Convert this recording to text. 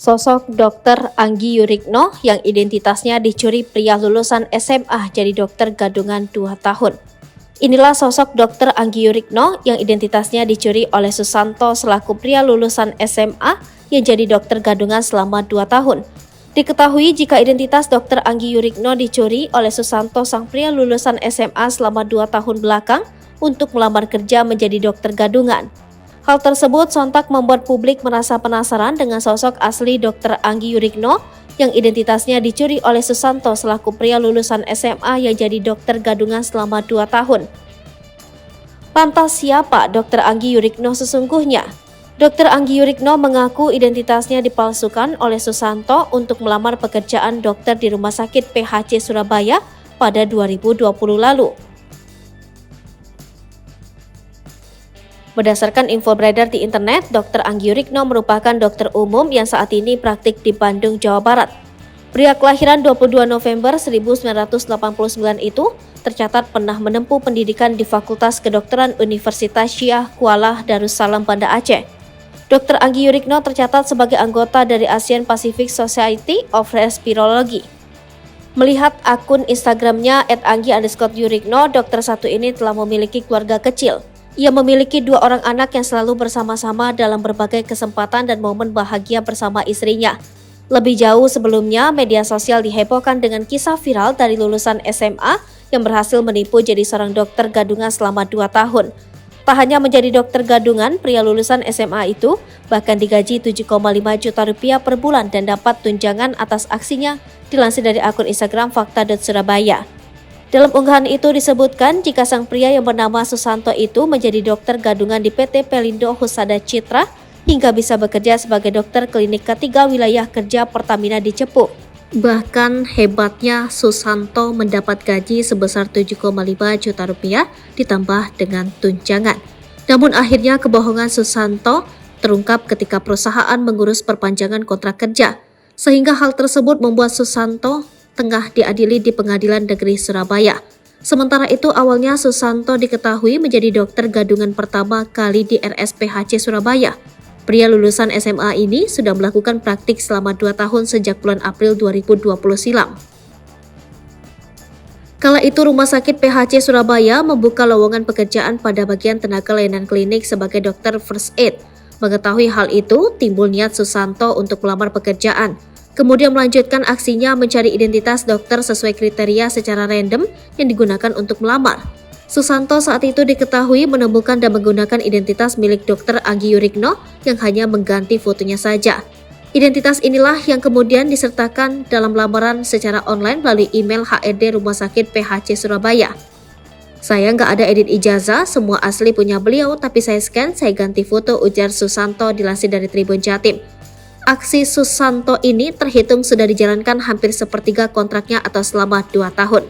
Sosok Dr. Anggi Yurikno yang identitasnya dicuri pria lulusan SMA jadi dokter gadungan 2 tahun. Inilah sosok Dr. Anggi Yurikno yang identitasnya dicuri oleh Susanto selaku pria lulusan SMA yang jadi dokter gadungan selama 2 tahun. Diketahui jika identitas Dr. Anggi Yurikno dicuri oleh Susanto sang pria lulusan SMA selama 2 tahun belakang untuk melamar kerja menjadi dokter gadungan. Hal tersebut sontak membuat publik merasa penasaran dengan sosok asli Dr. Anggi Yurikno yang identitasnya dicuri oleh Susanto selaku pria lulusan SMA yang jadi dokter gadungan selama 2 tahun. Lantas siapa Dr. Anggi Yurikno sesungguhnya? Dr. Anggi Yurikno mengaku identitasnya dipalsukan oleh Susanto untuk melamar pekerjaan dokter di Rumah Sakit PHC Surabaya pada 2020 lalu. Berdasarkan info beredar di internet, Dr. Anggi Yurikno merupakan dokter umum yang saat ini praktik di Bandung, Jawa Barat. Pria kelahiran 22 November 1989 itu tercatat pernah menempuh pendidikan di Fakultas Kedokteran Universitas Syiah Kuala Darussalam Banda Aceh. Dr. Anggi Yurikno tercatat sebagai anggota dari Asian Pacific Society of Respirology. Melihat akun Instagramnya @anggi_yurikno, dokter satu ini telah memiliki keluarga kecil. Ia memiliki 2 orang anak yang selalu bersama-sama dalam berbagai kesempatan dan momen bahagia bersama istrinya. Lebih jauh sebelumnya, media sosial dihebohkan dengan kisah viral dari lulusan SMA yang berhasil menipu jadi seorang dokter gadungan selama 2 tahun. Tak hanya menjadi dokter gadungan, pria lulusan SMA itu bahkan digaji 7,5 juta rupiah per bulan dan dapat tunjangan atas aksinya, dilansir dari akun Instagram fakta.surabaya. Dalam unggahan itu disebutkan jika sang pria yang bernama Susanto itu menjadi dokter gadungan di PT Pelindo Husada Citra hingga bisa bekerja sebagai dokter klinik ketiga wilayah kerja Pertamina di Cepu. Bahkan hebatnya Susanto mendapat gaji sebesar 7,5 juta rupiah ditambah dengan tunjangan. Namun akhirnya kebohongan Susanto terungkap ketika perusahaan mengurus perpanjangan kontrak kerja, sehingga hal tersebut membuat Susanto tengah diadili di Pengadilan Negeri Surabaya. Sementara itu awalnya Susanto diketahui menjadi dokter gadungan pertama kali di RSPHC Surabaya. Pria lulusan SMA ini sudah melakukan praktik selama 2 tahun sejak bulan April 2020 silam. Kala itu Rumah Sakit PHC Surabaya membuka lowongan pekerjaan pada bagian tenaga layanan klinik sebagai dokter first aid. Mengetahui hal itu, timbul niat Susanto untuk melamar pekerjaan. Kemudian melanjutkan aksinya mencari identitas dokter sesuai kriteria secara random yang digunakan untuk melamar. Susanto saat itu diketahui menemukan dan menggunakan identitas milik Dr. Anggi Yurikno yang hanya mengganti fotonya saja. Identitas inilah yang kemudian disertakan dalam lamaran secara online melalui email HRD Rumah Sakit PHC Surabaya. "Saya nggak ada edit ijazah, semua asli punya beliau, tapi saya scan, saya ganti foto," ujar Susanto dilansir dari Tribun Jatim. Aksi Susanto ini terhitung sudah dijalankan hampir sepertiga kontraknya atau selama 2 tahun.